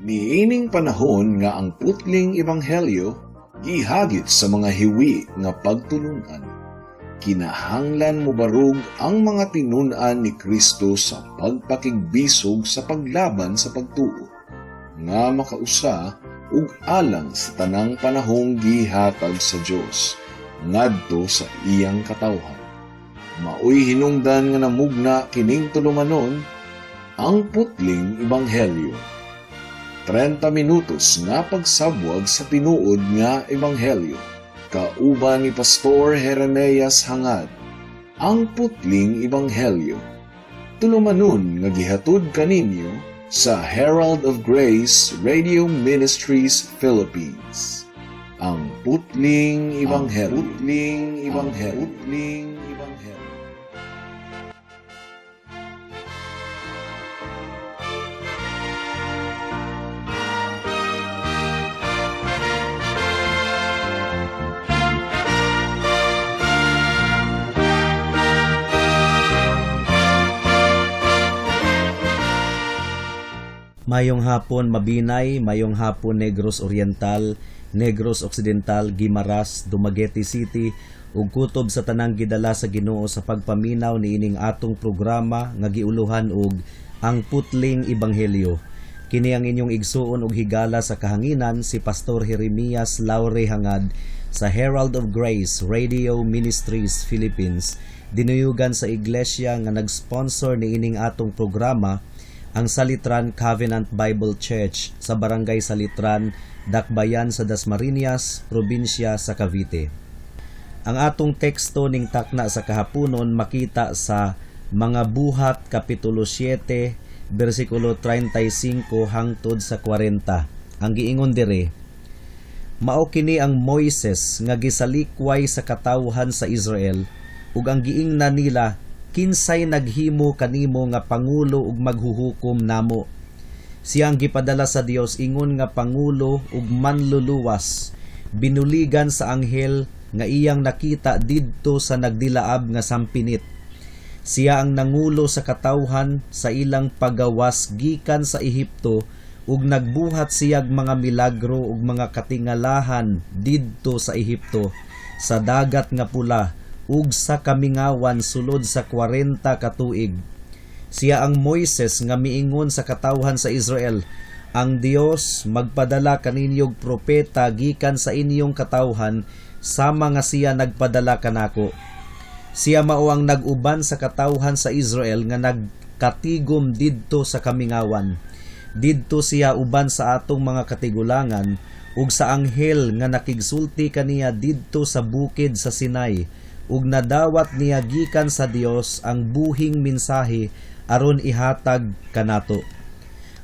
Niining panahon nga ang putling ebanghelyo gihagit sa mga hiwi nga pagtulunan. Kinahanglan mo barug ang mga tinun-an ni Kristo sa pagpakigbisog sa paglaban sa pagtuo, nga makausa ug alang sa tanang panahong gihatag sa Dios ngadto sa iyang katawhan. Maoy hinungdan nga namugna kining tulumanon ang putling ebanghelyo. 30 minutos nga pagsabwag sa tinuod nga ebanghelyo. Kauban ni Pastor Jeremias Hangad, ang putling ebanghelyo. Tulumanon nga gihatod kaninyo sa Herald of Grace Radio Ministries Philippines. Ang putling ebanghelyo. Mayong hapon Mabinay, mayong hapon Negros Oriental, Negros Occidental, Guimaras, Dumaguete City, ug kutob sa tanang gidala sa Ginoo sa pagpaminaw niining atong programa nga giuluhan og ang putling ebanghelyo. Kini ang inyong igsuon og higala sa kahanginan si Pastor Jeremias Laure Hangad sa Herald of Grace Radio Ministries Philippines. Dinuyugan sa iglesia nga nag-sponsor niining atong programa, ang Salitran Covenant Bible Church sa Barangay Salitran, Dakbayan sa Dasmariñas, probinsya sa Cavite. Ang atong teksto ning takna sa kahaponon makita sa Mga Buhat Kapitulo 7 bersikulo 35 hangtod sa 40. Ang giingon dire, mao kini ang Moises nga gisalikway sa katawhan sa Israel, ug ang giingnan nila, kinsay naghimo kanimo nga pangulo ug maghuhukom namo. Siya ang gipadala sa Dios ingon nga pangulo ug manluluwas, binuligan sa anghel nga iyang nakita didto sa nagdilaab nga sampinit. Siya ang nangulo sa katawhan sa ilang pagawas gikan sa Ehipto, ug nagbuhat siyag mga milagro ug mga katingalahan didto sa Ehipto, sa dagat nga pula, ug sa kamingawan sulod sa 40 ka tuig. Siya ang Moises nga miingon sa katawhan sa Israel, ang Dios magpadala kaninyog propeta gikan sa inyong katawhan, sama nga siya nagpadala kanako. Siya mao ang nag-uban sa katawhan sa Israel nga nagkatigom didto sa kamingawan. Didto siya uban sa atong mga katigulangan, ug sa anghel nga nakigsulti kaniya didto sa bukid sa Sinai, ug nadawat niya gikan sa Dios ang buhing mensahe aron ihatag kanato.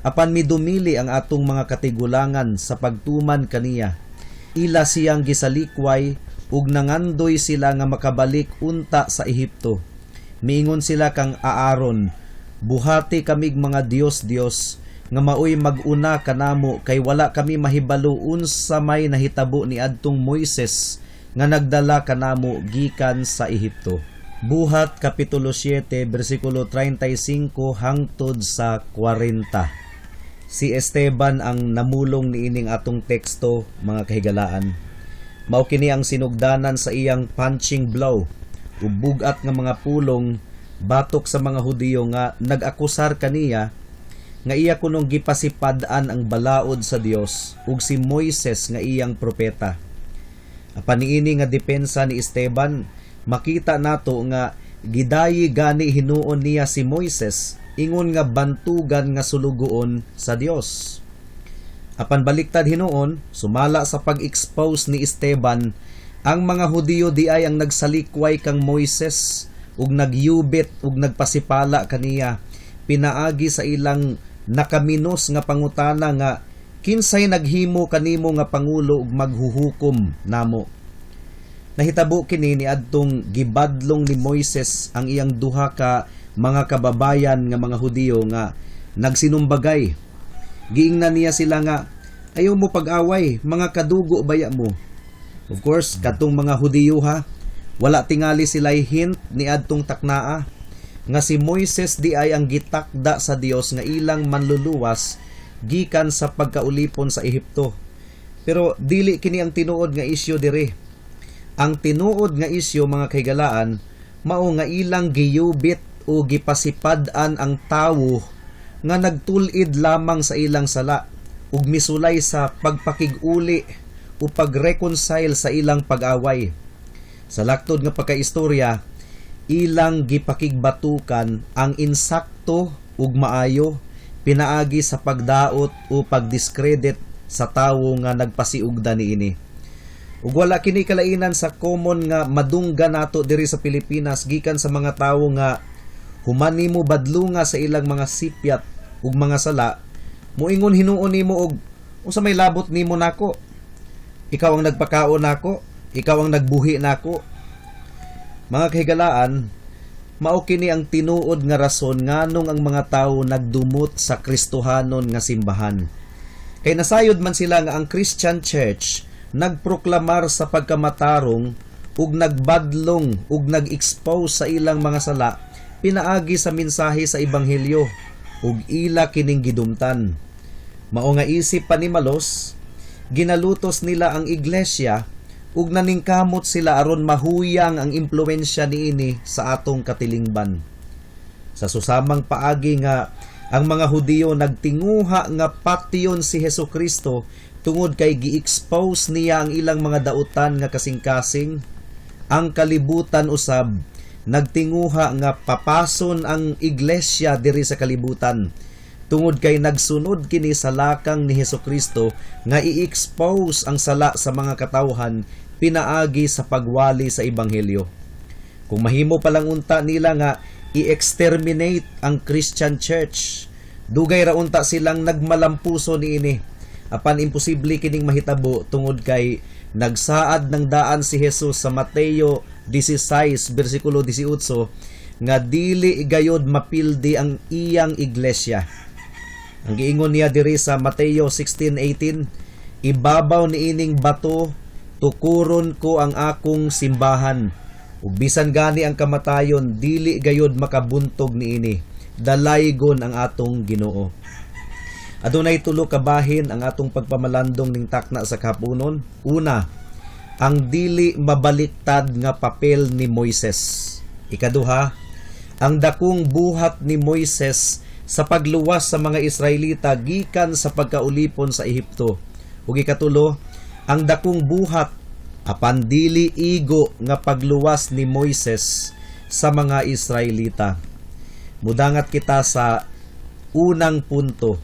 Apan midumili ang atong mga katigulangan sa pagtuman kaniya. Ila siyang gisalikway ug nangandoy sila nga makabalik unta sa Ehipto. Miingon sila kang Aaron, buhati kamig mga Dios nga maoy mag-una kanamo, kay wala kami mahibalo unsa may nahitabo ni adtong Moises nga nagdala kanamo gikan sa Ehipto. Buhat Kapitulo 7 bersikulo 35 hangtod sa 40. Si Esteban ang namulong niining atong teksto, mga kahigalaan. Mao kini ang sinugdanan sa iyang punching blow ug bugat nga mga pulong batok sa mga Hudiyo nga nag-akusar kaniya nga iya kunong gipasipad-an ang balaod sa Dios ug si Moises nga iyang propeta. Apan niini nga depensa ni Esteban, makita nato nga gidayi gani hinuon niya si Moises, ingon nga bantugan nga sulugoon sa Dios. Apan baliktad hinuon, sumala sa pag-expose ni Esteban, ang mga Hudiyo di ay ang nagsalikway kang Moises ug nagyubit ug nagpasipala kaniya, pinaagi sa ilang nakaminos nga pangutana nga kinsay naghimo kanimo nga pangulo ug maghuhukom namo. Nahitabo kini ni adtong gibadlong ni Moises ang iyang duha ka mga kababayan nga mga Hudiyo nga nagsinumbagay. Giingnan niya sila nga, ayaw mo pag-away, mga kadugo baya mo. Of course, katong mga Hudiyo ha, wala tingali sila'y hint ni adtong taknaa nga si Moises di ay ang gitakda sa Dios nga ilang manluluwas gikan sa pagkaulipon sa Ehipto. Pero dili kini ang tinuod nga isyu diri. Ang tinuod nga isyu mga kaigalaan mao nga ilang giyubit o gipasipad-an ang tawo nga nagtul-id lamang sa ilang sala ug misulay sa pagpakig-uli o pag-reconcile sa ilang pag-away. Sa laktod nga pagkaistorya, ilang gipakigbatukan ang insakto ug maayo pinaagi sa pagdaot o pagdiskredit sa tawo nga nagpasiugda niini. Ug wala kini kalainan sa common nga madungga nato diri sa Pilipinas gikan sa mga tawo nga human nimo badlunga sa ilang mga sipyat ug mga sala, moingon hinuon nimo og unsa may labot nimo nako? Ikaw ang nagpakaon nako, ikaw ang nagbuhi nako. Mga kahigalaan, mao kini ang tinuod nga rason nganong ang mga tawo nagdumot sa Kristohanon nga simbahan. Kay nasayod man sila nga ang Christian Church nagproklamar sa pagkamatarong ug nagbadlong ug nag-expose sa ilang mga sala pinaagi sa mensahe sa ebanghelyo ug ila kining gidumtan. Mao nga isip pa ni Malos, ginalutos nila ang iglesia ug naningkamot sila aron mahuyang ang impluwensya niini sa atong katilingban. Sa susamang paagi nga ang mga Hudiyo nagtinguha nga patyon si Hesukristo tungod kay gi-expose niya ang ilang mga dautan nga kasing-kasing. Ang kalibutan usab nagtinguha nga papason ang iglesia diri sa kalibutan tungod kay nagsunod kini sa lakang ni Hesukristo nga i-expose ang sala sa mga katawhan pinaagi sa pagwali sa ebanghelyo. Kung mahimo palang unta nila nga i-exterminate ang Christian Church, dugay ra unta silang nagmalampuso niini. Apan imposible kining mahitabo tungod kay nagsaad ng daan si Jesus sa Mateo 16 bersikulo 18 nga dili gayod mapildi ang iyang iglesia. Ang giingon niya diri sa Mateo 16:18, ibabaw niining bato tukuron ko ang akong simbahan ug bisan gani ang kamatayon dili gayod makabuntog niini. Dalaygon ang atong Ginoo. Adunay tulo ka bahin ang atong pagpamalandong ning takna sa kahaponon. Una, ang dili mabaliktad nga papel ni Moises. Ikaduha, ang dakong buhat ni Moises sa pagluwas sa mga Israelita gikan sa pagkaulipon sa Ehipto. Ug ikatulo, ang dakong buhat apan dili igo nga pagluwas ni Moises sa mga Israelita. Mudangat kita sa unang punto,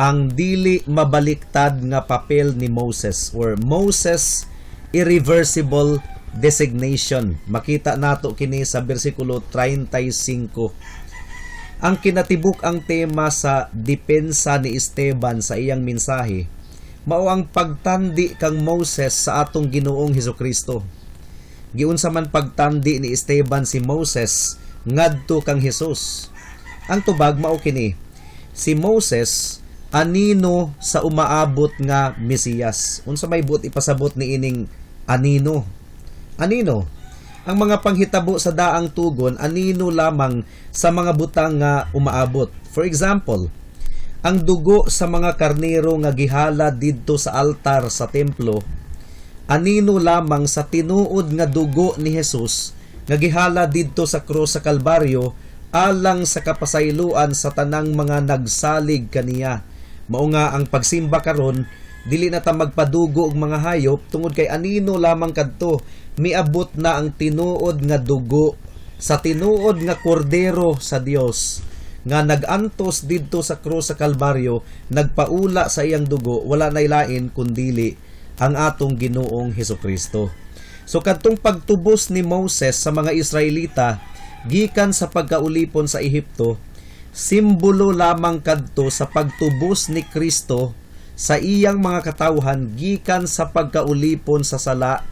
ang dili mabaliktad nga papel ni Moses or Moses irreversible designation. Makita nato kini sa bersikulo 35. Ang kinatibuk ang tema sa depensa ni Esteban sa iyang mensahe mao ang pagtandi kang Moses sa atong Ginoong Hesukristo. Giunsa man pagtandi ni Esteban si Moses ngadto kang Hesus. Ang tubag mao kini, si Moses anino sa umaabot nga Mesiyas. Unsa may buot ipasabot ni ining anino? Anino? Ang mga panghitabo sa daang tugon anino lamang sa mga butang nga umaabot. For example, ang dugo sa mga karnero nga gihala didto sa altar sa templo anino lamang sa tinuod nga dugo ni Jesus nga gihala didto sa krus sa Kalbaryo alang sa kapasayloan sa tanang mga nagsalig kaniya. Mao nga ang pagsimba karon dili na ta magpadugo og mga hayop tungod kay anino lamang kadto miabot na ang tinuod nga dugo sa tinuod nga kordero sa Dios nga nagantos didto sa krus sa Kalbaryo, nagpaula sa iyang dugo, wala nay lain kundili ang atong Ginoong Hesukristo. So kadtong pagtubos ni Moses sa mga Israelita gikan sa pagkaulipon sa Ehipto, simbolo lamang kadto sa pagtubos ni Kristo sa iyang mga katawhan gikan sa pagkaulipon sa sala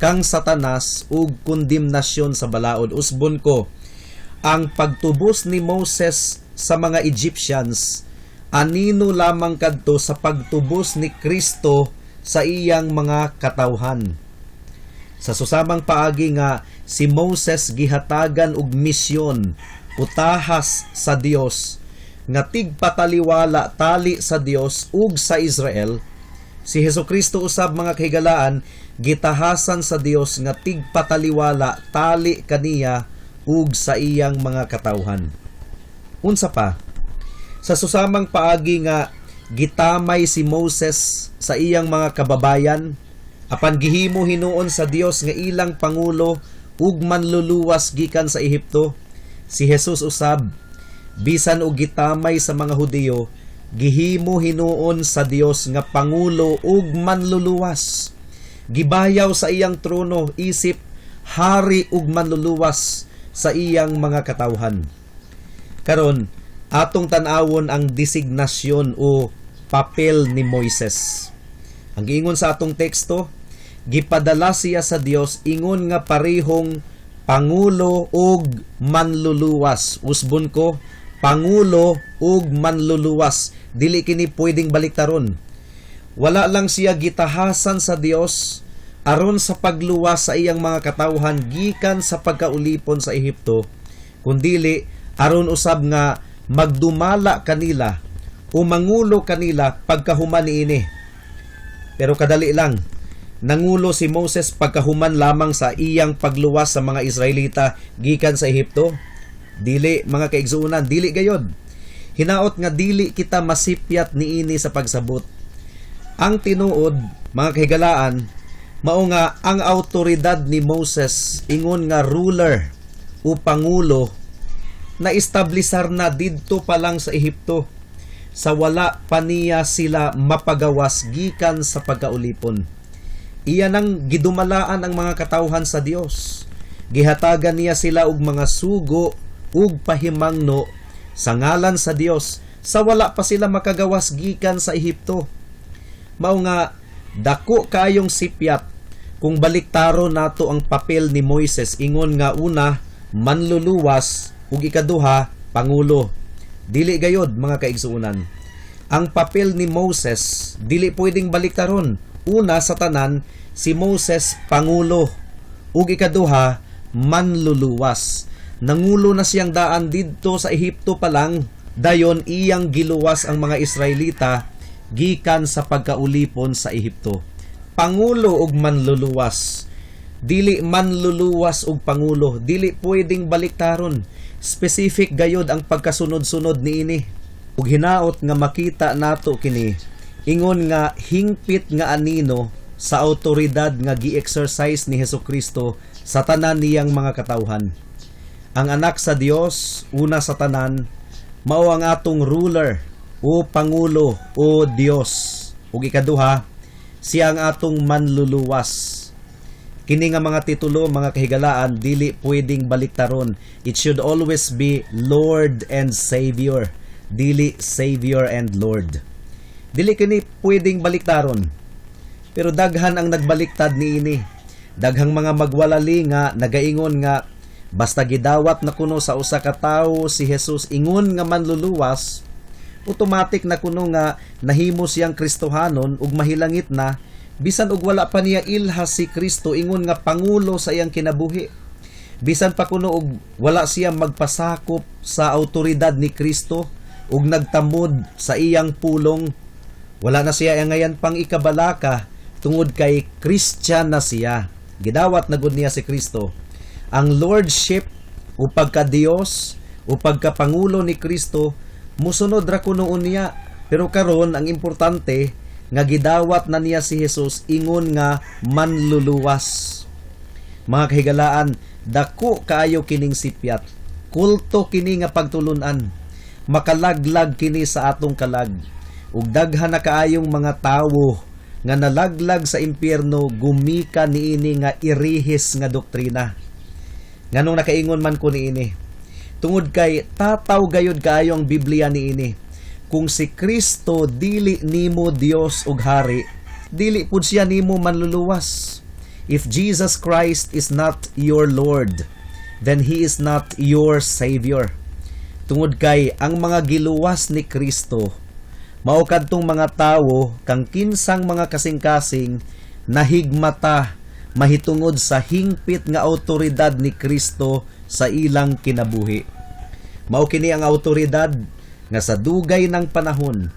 kang Satanas ug kondemnasyon sa balaod. Usbon ko, ang pagtubos ni Moses sa mga Egyptians anino lamang kadto sa pagtubos ni Kristo sa iyang mga katawhan. Sa susamang paagi nga si Moses gihatagan og misyon utahas sa Dios nga tigpataliwala tali sa Dios ug sa Israel, si Hesukristo usab mga kahigalaan gitahasan sa Dios nga tigpataliwala tali kaniya ug sa iyang mga katawhan. Unsa pa, sa susamang paagi nga gitamay si Moses sa iyang mga kababayan apan gihimo hinuon sa Dios nga ilang pangulo ug manluluwas gikan sa Ehipto, si Jesus usab bisan og gitamay sa mga Hudiyo gihimo hinuon sa Dios nga pangulo ug manluluwas. Gibayaw sa iyang trono isip hari ug manluluwas sa iyang mga katawhan. Karon atong tan-awon ang designasyon o papel ni Moises. Ang giingon sa atong teksto, gipadala siya sa Dios ingon nga parehong pangulo ug manluluwas. Usbon ko, pangulo ug manluluwas. Dili kini pwedeng baliktaron. Wala lang siya gitahasan sa Dios aron sa pagluwas sa iyang mga katawhan gikan sa pagkaulipon sa Ehipto, kundili aron usab nga magdumala kanila o mangulo kanila pagkahuman niini. Pero kadali lang, nangulo si Moses pagkahuman lamang sa iyang pagluwas sa mga Israelita gikan sa Ehipto? Dili, mga kaigsuunan, dili gayod. Hinaot nga dili kita masipyat niini sa pagsabot. Ang tinuod, mga kahigalaan, mao nga ang autoridad ni Moses ingon nga ruler o pangulo na establisar na didto pa lang sa Ehipto, sa wala pa niya sila mapagawas gikan sa pagkaulipon. Iyan ang gidumalaan ang mga katawhan sa Dios. Gihatagan niya sila og mga sugo ug pahimangno sa ngalan sa Dios sa wala pa sila makagawas gikan sa Ehipto. Mao nga dako kayong sipyat kung baliktaro nato ang papel ni Moises ingon nga una manluluwas ug ikaduha pangulo. Dili gayod, mga kaigsuunan. Ang papel ni Moses dili pwedeng baliktaron. Una sa tanan si Moses pangulo ug ikaduha manluluwas. Nangulo na siyang daan didto sa Ehipto pa lang, dayon iyang giluwas ang mga Israelita gikan sa pagkaulipon sa Ehipto. Pangulo ug manluluwas. Dili manluluwas ug pangulo, dili pwedeng baliktaron. Specific gayod ang pagkasunod-sunod niini. Ug hinaot nga makita nato kini, ingon nga hingpit nga anino sa awtoridad nga gi-exercise ni Hesukristo sa tanan niyang mga katawhan. Ang anak sa Dios, una sa tanan, mao ang atong ruler o pangulo o Dios. Ug ikaduha, siya ang atong manluluwas. Kini nga mga titulo, mga kahigalaan, dili pwedeng baliktaron. It should always be Lord and Savior, dili Savior and Lord. Dili kini pwedeng baliktaron. Pero daghan ang nagbaliktad niini. Daghang mga magwalali nga nagaingon nga basta gidawat na kuno sa usa ka tawo si Jesus ingon nga manluluwas, automatic na kuno nga nahimo siyang Kristohanon ug mahilangit na bisan og wala pa niya ilhas si Kristo ingon nga pangulo sa iyang kinabuhi. Bisan pa kuno og wala siya magpasakop sa awtoridad ni Kristo ug nagtamod sa iyang pulong, wala na siya ngayon pang ikabalaka tungod kay Christian na siya. Gidawat na gud niya si Kristo. Ang lordship o pagka-Dios o pagkapangulo ni Kristo musunod ra kuno niya. Pero karon ang importante nga gidawat na niya si Jesus ingon nga manluluwas. Mga kahigalaan, dako kaayo kining sipyat. Kulto kini nga pagtulunan. Makalaglag kini sa atong kalag. Ug daghan na kaayong mga tawo nga nalaglag sa impyerno gumika niini nga irihis nga doktrina. Nganong nakaingon man ko niini. Tungod kay tataw gayud kaayo ang Biblia niini. Kung si Kristo dili nimo Dios ug hari, dili pud siya nimo manluluwas. If Jesus Christ is not your Lord, then He is not your Savior. Tungod kay ang mga giluwas ni Kristo, mao kadtong mga tawo kang kinsang mga kasing-kasing nahigmata mahitungod sa hingpit nga awtoridad ni Kristo sa ilang kinabuhi. Mao kini ang awtoridad nga sa dugay ng panahon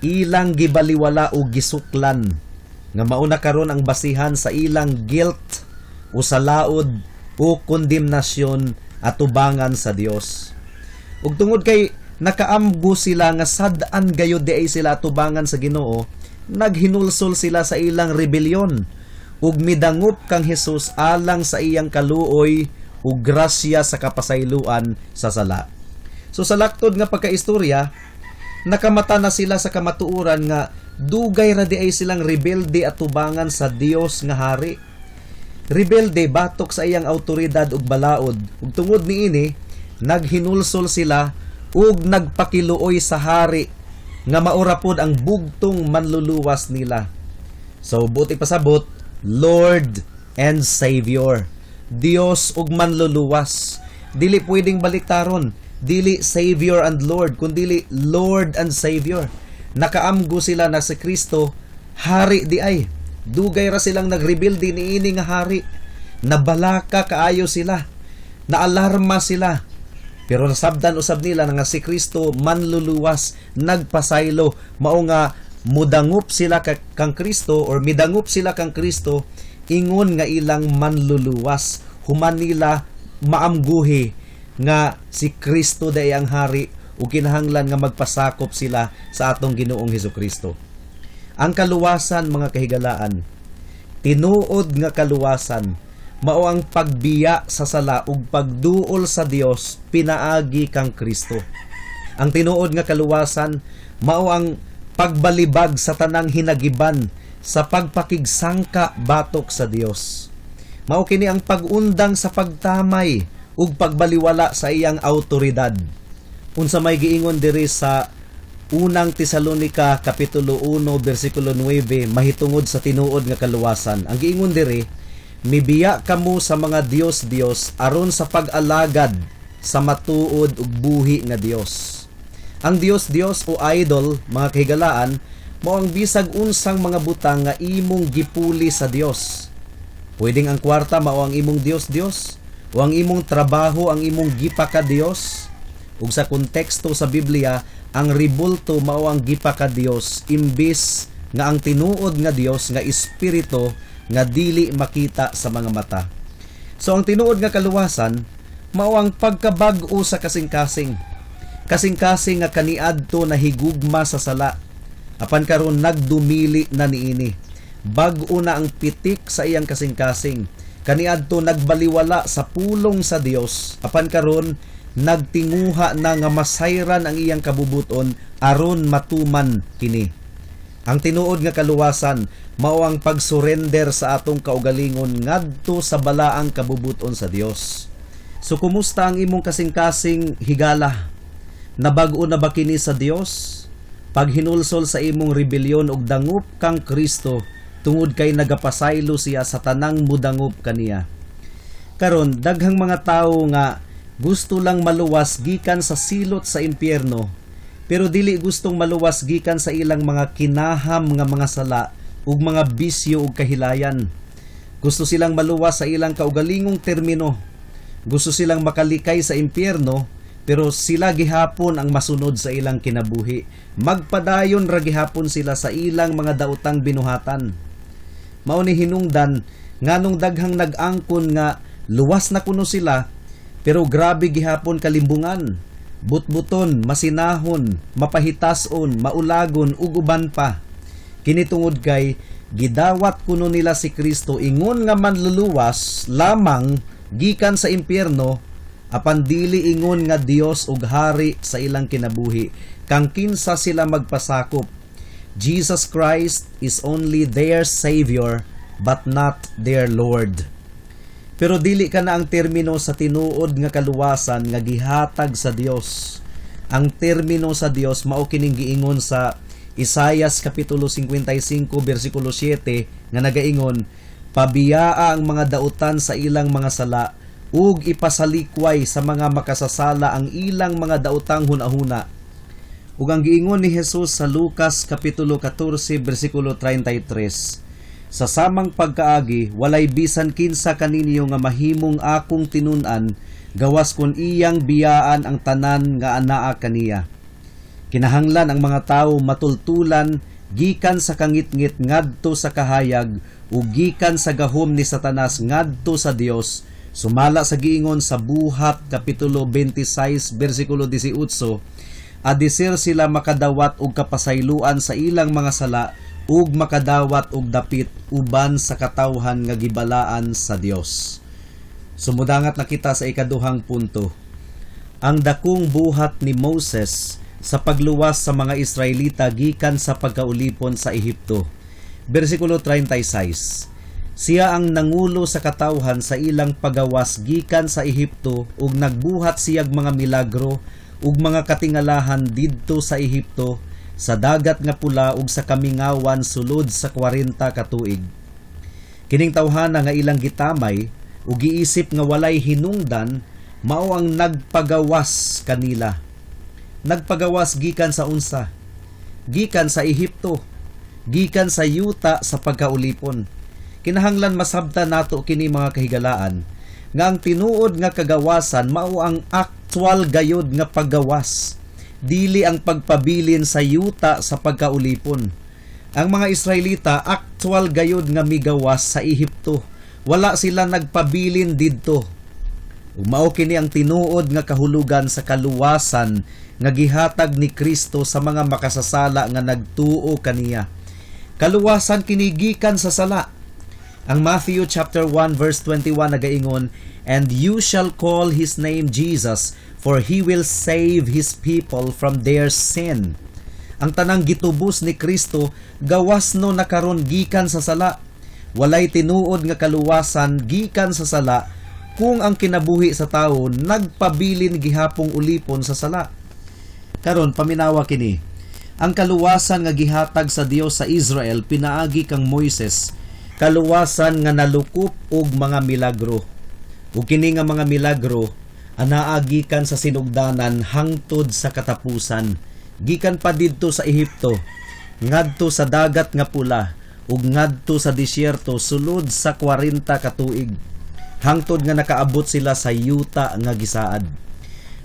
ilang gibaliwala o gisuklan nga mauna karon ang basihan sa ilang guilt o sa laod o kondemnasyon atubangan sa Dios. Ug tungod kay nakaamgo sila nga sad-an gayud di ay sila atubangan sa Ginoo, naghinulsol sila sa ilang rebelyon ug midangup kang Hesus alang sa iyang kaluoy ug grasya sa kapasayloan sa sala. So sa laktod nga pagkaistorya, nakamata na sila sa kamatuoran nga dugay ra di ay silang rebelde at tubangan sa Dios nga hari. Rebelde batok sa iyang awtoridad ug balaod, ug tungod niini naghinulsol sila ug nagpakiluoy sa hari nga maura pod ang bugtong manluluwas nila. So buti pasabot, Lord and Savior, Dios ug manluluwas. Dili pwedeng baliktaron, dili Savior and Lord, kundi Lord and Savior. Nakaamgo sila na si Kristo hari di ay. Dugay ra silang nagrebelde niini nga hari. Nabalaka kaayo sila, naalarma sila. Pero nasabdan usab nila nga si Kristo manluluwas, nagpasaylo, mao nga mudangup sila kang Kristo or midangup sila kang Kristo ingon nga ilang manluluwas. Human nila maamguhi nga si Kristo day ang hari ug kinahanglan nga magpasakop sila sa atong Ginoong Hesukristo. Ang kaluwasan, mga kahigalaan, tinuod nga kaluwasan, mao ang pagbiya sa sala ug pagduol sa Dios pinaagi kang Kristo. Ang tinuod nga kaluwasan mao ang pagbalibag sa tanang hinagiban sa pagpakigsangka batok sa Dios. Mao kini ang pag-undang sa pagtamay ug pagbaliwala sa iyang awtoridad. Unsa may giingon diri sa Unang Tesalonica kapitulo 1 bersikulo 9 mahitungod sa tinuod nga kaluwasan. Ang giingon diri, mibiya kamo sa mga Dios aron sa pag-alagad sa matuod ug buhi nga Dios. Ang Dios o idol, mga kahigalaan, mao ang bisag unsang mga butang nga imong gipuli sa Dios. Pwedeng ang kwarta mao ang imong Dios o ang imong trabaho ang imong gipaka Dios. Ug sa konteksto sa Biblia, ang ribulto mao ang gipaka Dios imbis nga ang tinuod nga Dios nga espiritu nga dili makita sa mga mata. So ang tinuod nga kaluwasan mao ang pagkabag-o sa kasing-kasing. Kasing-kasing nga kaniadto na higugma sa sala. Apan karon nagdumili na niini. Bag-o na ang pitik sa iyang kasing-kasing. Kaniadto nagbaliwala sa pulong sa Dios. Apan karon nagtinguha na nga masayran ang iyang kabubuton aron matuman kini. Ang tinuod nga kaluwasan mao ang pagsurrender sa atong kaugalingon ngadto sa balaang kabubuton sa Dios. So kumusta ang imong kasing-kasing higala? Nabag-o na ba kini sa Dios? Paghinulsol sa imong rebelyon ug dangup kang Kristo tungod kay nagapasaylo siya sa tanang mudangup kaniya. Karon daghang mga tawo nga gusto lang maluwas gikan sa silot sa impyerno, pero dili gustong maluwas gikan sa ilang mga kinaham nga mga sala ug mga bisyo ug kahilayan. Gusto silang maluwas sa ilang kaugalingong termino. Gusto silang makalikay sa impyerno, pero sila gihapon ang masunod sa ilang kinabuhi. Magpadayon ra gihapon sila sa ilang mga daotang binuhatan. Mao ni hinungdan nganong daghang nag-angkon nga luwas na kuno sila, pero grabe gihapon kalimbungan, butbuton, masinahon, mapahitason, maulagon ug uban pa. Kini tungod kay gidawat kuno nila si Kristo ingon nga manluluwas lamang gikan sa impyerno, apan dili ingon nga Dios ug hari sa ilang kinabuhi kang kinsa sila magpasakop. Jesus Christ is only their Savior but not their Lord. Pero dili ka na ang termino sa tinuod nga kaluwasan nga gihatag sa Dios. Ang termino sa Dios mao kining giingon sa Isaias kapitulo 55 bersikulo 7 nga nagaingon, pabiyaa ang mga dautan sa ilang mga sala ug ipasalikway sa mga makasasala ang ilang mga daotang hunahuna. Ug ang giingon ni Jesus sa Lucas kapitulo 14 bersikulo 33, sa samang pagkaagi, walay bisan kinsa kaninyo nga mahimong akong tinun-an, gawas kun iyang biyaan ang tanan nga anaa kaniya. Kinahanglan ang mga tawo matultulan gikan sa kangitngit ngadto sa kahayag ug gikan sa gahom ni Satanas ngadto sa Dios. Sumala sa giingon sa Buhat kapitulo 26 bersikulo 18, adisir sila makadawat og kapasayloan sa ilang mga sala ug makadawat og dapit uban sa katawhan nga gibalaan sa Dios. Sumudangat na kita sa ikaduhang punto. Ang dakong buhat ni Moses sa pagluwas sa mga Israelita gikan sa pagkaulipon sa Ehipto. Bersikulo 36. Siya ang nangulo sa katawhan sa ilang pagawas gikan sa Ehipto ug nagbuhat siyag mga milagro ug mga katingalahan didto sa Ehipto, sa dagat nga pula ug sa kamingawan sulod sa 40 ka tuig. Kining tawhana nga ilang gitamay ug giisip nga walay hinungdan mao ang nagpagawas kanila. Nagpagawas gikan sa unsa? Gikan sa Ehipto, gikan sa yuta sa pagkaulipon. Kinahanglan masabtan nato kini mga kahigalaan nga ang tinuod nga kagawasan mao ang actual gayod nga paggawas, dili ang pagpabilin sa yuta sa pagkaulipon. Ang mga Israelita actual gayod nga migawas sa Ehipto, wala sila nagpabilin didto. Mao kini ang tinuod nga kahulugan sa kaluwasan nga gihatag ni Kristo sa mga makasasala nga nagtuo kaniya. Kaluwasan kini gikan sa sala. Ang Matthew chapter 1 verse 21 nagaingon, "And you shall call his name Jesus, for he will save his people from their sin." Ang tanang gitubos ni Kristo gawas no nakaron gikan sa sala. Walay tinuod nga kaluwasan gikan sa sala kung ang kinabuhi sa tawo nagpabilin gihapong ulipon sa sala. Karon paminawa kini. Ang kaluwasan nga gihatag sa Dios sa Israel pinaagi kang Moises, kaluwasan nga nalukop og mga milagro. Ug kini nga mga milagro anaa gikan sa sinugdanan hangtod sa katapusan. Gikan pa didto sa Ehipto, ngadto sa dagat nga pula, ug ngadto sa disyerto sulod sa 40 ka tuig. Hangtod nga nakaabot sila sa yuta nga gisaad.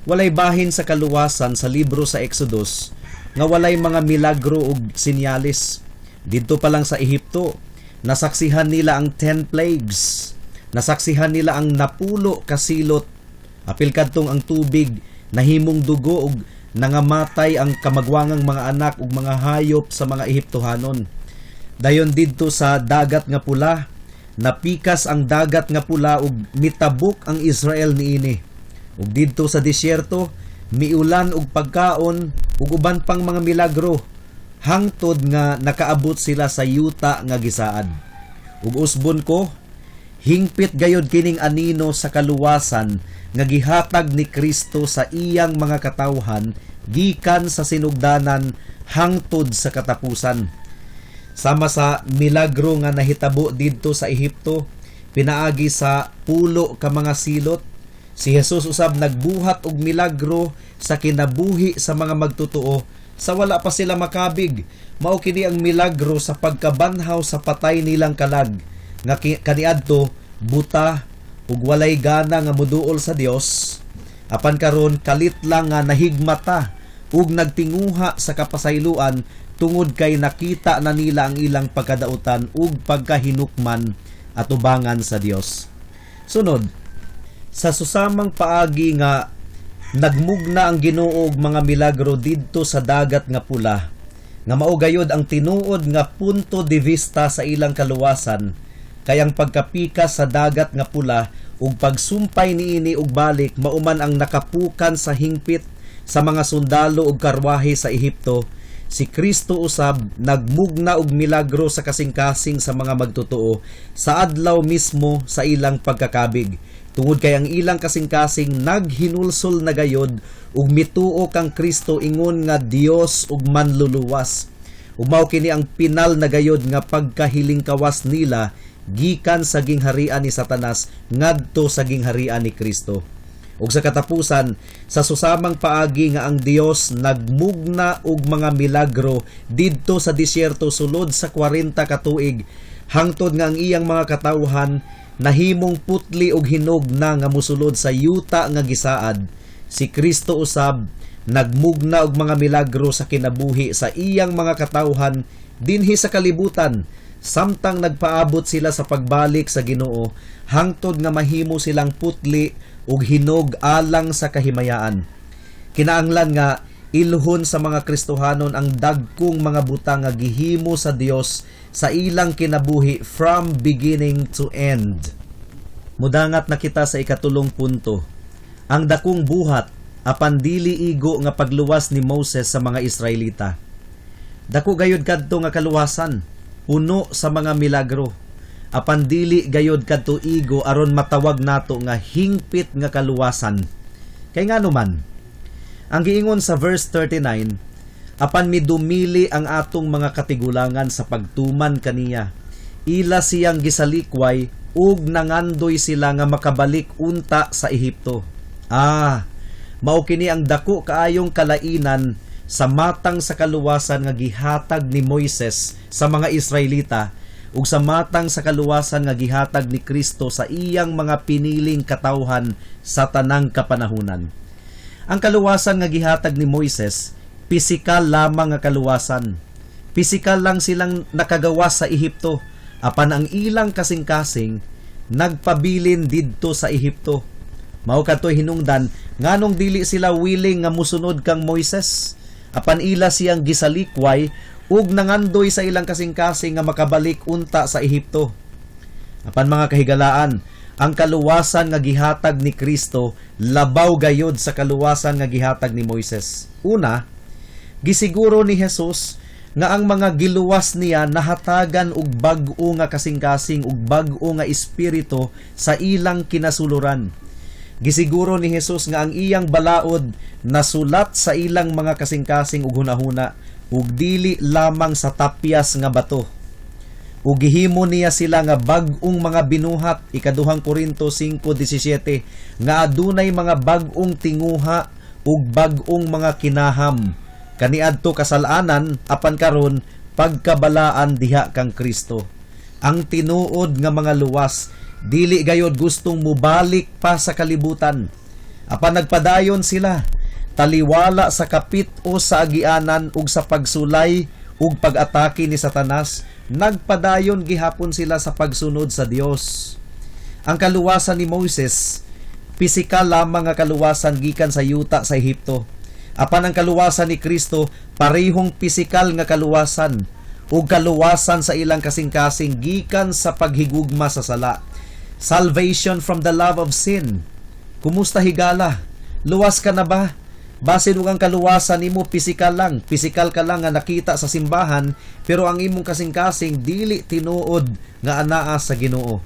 Walay bahin sa kaluwasan sa libro sa Exodus nga walay mga milagro ug sinyalis. Didto pa lang sa Ehipto, nasaksihan nila ang 10 plagues. Nasaksihan nila ang napulo kasilot. Apil kadtong ang tubig nahimong dugo ug nangamatay ang kamagwangang mga anak ug mga hayop sa mga Ehiptohanon. Dayon didto sa dagat nga pula, napikas ang dagat nga pula ug mitabok ang Israel niini. Ug didto sa disyerto, miulan og pagkaon ug uban pang mga milagro hangtod nga nakaabot sila sa yuta nga gisaad. Ug usbon ko, hingpit gayod kining anino sa kaluwasan nga gihatag ni Kristo sa iyang mga katawhan gikan sa sinugdanan hangtod sa katapusan. Sama sa milagro nga nahitabo didto sa Ehipto, pinaagi sa pulo ka mga silot, si Jesus usab nagbuhat og milagro sa kinabuhi sa mga magtutuo sa wala pa sila makabig. Mao kini ang milagro sa pagkabanhaw sa patay nilang kalag nga kaniadto buta ug walay gana nga moduol sa Dios, apan karon kalit lang nga nahigmata ug nagtinguha sa kapasayloan tungod kay nakita na nila ang ilang pagkadautan ug pagkahinukman at ubangan sa Dios. Sunod, sa susamang paagi nga nagmugna ang Ginoo og mga milagro didto sa dagat nga pula, nga mao gayod ang tinuod nga punto de vista sa ilang kaluwasan, kay ang pagkapikas sa dagat nga pula ug pagsumpay niini og balik mauman ang nakapukan sa hingpit sa mga sundalo ug karwahe sa Ehipto. Si Kristo usab nagmugna og milagro sa kasing-kasing sa mga magtutuo sa adlaw mismo sa ilang pagkakabig. Tungod kay ang ilang kasing-kasing naghinulsol na gayod ug mituo kang Kristo ingon nga Dios ug manluluwas. Ug mao kini ang pinal na gayod nga pagkahiling kawas nila gikan sa gingharian ni Satanas ngadto sa gingharian ni Kristo. Ug sa katapusan, sa susamang paagi nga ang Dios nagmugna og mga milagro didto sa disyerto sulod sa 40 ka tuig, hangtod nga ang iyang mga katawhan nahimong putli og hinog na nga mosulod sa yuta nga gisaad. Si Kristo usab nagmugna og mga milagro sa kinabuhi sa iyang mga katawhan dinhi sa kalibutan, samtang nagpaabot sila sa pagbalik sa Ginoo hangtod nga mahimo silang putli ug hinog alang sa kahimayaan. Kinaanglan nga iluhon sa mga Kristohanon ang dagkong mga butang nga gihimo sa Dios sa ilang kinabuhi from beginning to end. Mudangat na kita sa ikatulong punto. Ang dakong buhat apan dili igo nga pagluwas ni Moses sa mga Israelita. Dako gayud kadto nga kaluwasan, puno sa mga milagro. Apan dili gayud kadto igo aron matawag nato nga hingpit nga kaluwasan. Kay ngano man, ang giingon sa verse 39, apan midumili ang atong mga katigulangan sa pagtuman kaniya. Ila siyang gisalikway ug nangandoy sila nga makabalik unta sa Ehipto. Mao kini ang dako kaayong kalainan sa matang sa kaluwasan nga gihatag ni Moises sa mga Israelita ug sa matang sa kaluwasan nga gihatag ni Kristo sa iyang mga piniling katawhan sa tanang kapanahunan. Ang kaluwasan nga gihatag ni Moises, pisikal lamang nga kaluwasan. Pisikal lang silang nakagawas sa Ehipto, apan ang ilang kasing-kasing nagpabilin didto sa Ehipto. Mao kadto hinungdan nganong dili sila willing nga musunod kang Moises, apan ila siyang gisalikway ug nangandoy sa ilang kasing-kasing nga makabalik unta sa Ehipto. Apan mga kahigalaan, ang kaluwasan nga gihatag ni Kristo labaw gayod sa kaluwasan nga gihatag ni Moises. Una, gisiguro ni Jesus nga ang mga giluwas niya nahatagan og bag-o nga kasing-kasing ug bag-o nga espiritu sa ilang kinasuluran. Gisiguro ni Jesus nga ang iyang balaod nasulat sa ilang mga kasing-kasing ug hunahuna ug dili lamang sa tapyas nga bato. Ug gihimo niya sila nga bag-ong mga binuhat, ikaduhang Korinto 5:17, nga adunay mga bag-ong tinguha ug bag-ong mga kinaham. Kaniadto kasalanan apan karon pagkabalaan diha kang Kristo. Ang tinuod nga mga luwas dili gayod gustong mubalik pa sa kalibutan. Apan nagpadayon sila taliwala sa kapit o sa agianan ug sa pagsulay ug pag-atake ni Satanas, nagpadayon gihapon sila sa pagsunod sa Dios. Ang kaluwasan ni Moses, pisikal lamang nga kaluwasan gikan sa yuta sa Ehipto. Apan ang kaluwasan ni Kristo, parehong pisikal nga kaluwasan ug kaluwasan sa ilang kasing-kasing gikan sa paghigugma sa sala. Salvation from the love of sin. Kumusta higala? Luwas ka na ba? Basin ug ang kaluwasan nimo pisikal lang. Pisikal ka lang nga nakita sa simbahan, pero ang imong kasing-kasing dili tinuod nga anaa sa Ginoo.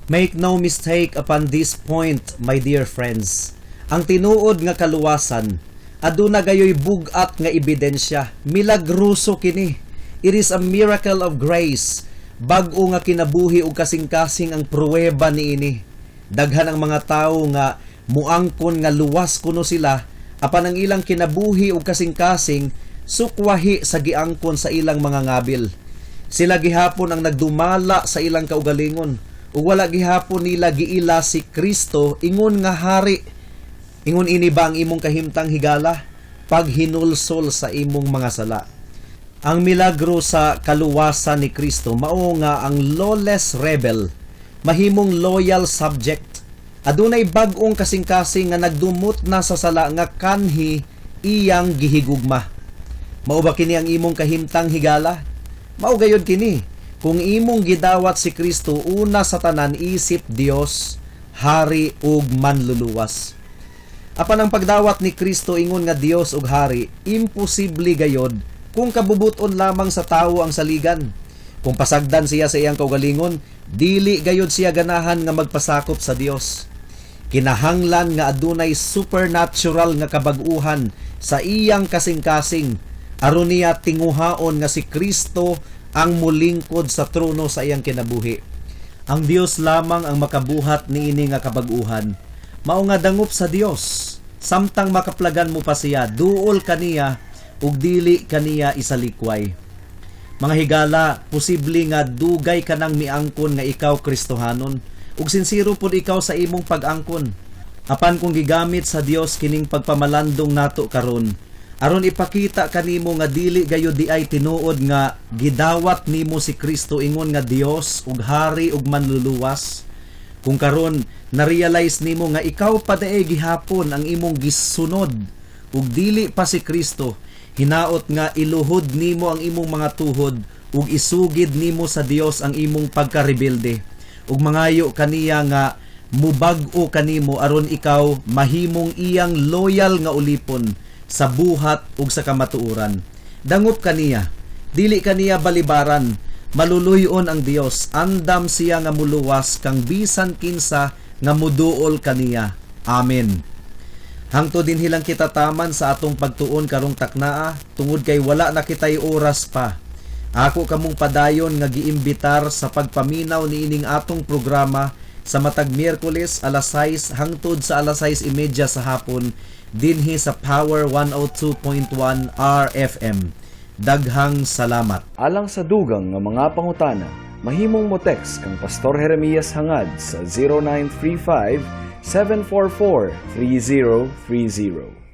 Make no mistake upon this point, my dear friends. Ang tinuod nga kaluwasan aduna gayoy bug-at nga ebidensya. Milagroso kini. It is a miracle of grace. Bag-o nga kinabuhi ug kasing-kasing ang pruweba niini. Daghan ang mga tawo nga muangkon nga luwas kuno sila, apan ang ilang kinabuhi ug kasing-kasing sukwahi sa giangkon sa ilang mga ngabil. Sila gihapon ang nagdumala sa ilang kaugalingon ug wala gihapon nila giila si Kristo ingon nga hari. Ingon ini ba ang imong kahimtang higala? Paghinulsol sa imong mga sala. Ang milagro sa kaluwasan ni Kristo mao nga ang lawless rebel mahimong loyal subject. Adunay bag-ong kasing-kasing nga nagdumot na sa sala nga kanhi iyang gihigugma. Mao ba kini ang imong kahimtang higala? Mao gayud kini. Kung imong gidawat si Kristo una sa tanan isip Dios, hari ug manluluwas. Apan ang pagdawat ni Kristo ingon nga Dios ug hari, imposible gayod kung kabubuton lamang sa tawo ang saligan. Kung pasagdan siya sa iyang kaugalingon, dili gayod siya ganahan nga magpasakop sa Dios. Kinahanglan nga adunay supernatural nga kabag-uhan sa iyang kasing-kasing aron niya tinguhaon nga si Kristo ang mulingkod sa trono sa iyang kinabuhi. Ang Dios lamang ang makabuhat niini nga kabag-uhan. Mao nga dangop sa Dios, samtang makaplagan mo pa siya, duol kaniya ug dili kaniya isalikway. Mga higala, posible nga dugay ka nang miangkon nga ikaw Kristohanon ug sinsiro pud ikaw sa imong pag-angkon. Apan kung gigamit sa Dios kining pagpamalandong nato karon, aron ipakita kanimo nga dili gayo di ay tinuod nga gidawat nimo si Kristo ingon nga Dios ug hari ug manluluwas. Kung karon na-realize nimo nga ikaw pa dae gihapon ang imong gisunod ug dili pa si Kristo, hinaot nga iluhod nimo ang imong mga tuhod ug isugid nimo sa Dios ang imong pagkarebelde ug mangayo kaniya nga mubag-o kanimo aron ikaw mahimong iyang loyal nga ulipon sa buhat ug sa kamatuoran. Dangop kaniya, dili kaniya balibaran, maluluyon ang Dios, andam siya nga muluwas kang bisan kinsa nga muduol kaniya. Amen. Hangtod din hilang kita taman sa atong pagtuon karong taknaa, tungod kay wala na kitay oras pa. Ako kamong padayon nga giimbitar sa pagpaminaw niining atong programa sa matag Miyerkules alas 6 hangtod sa alas 6:30 sa hapon dinhi sa Power 102.1 RFM. Daghang salamat. Alang sa dugang nga mga pangutana, mahimong mo text kang Pastor Jeremias hangad sa 0935 744 3030.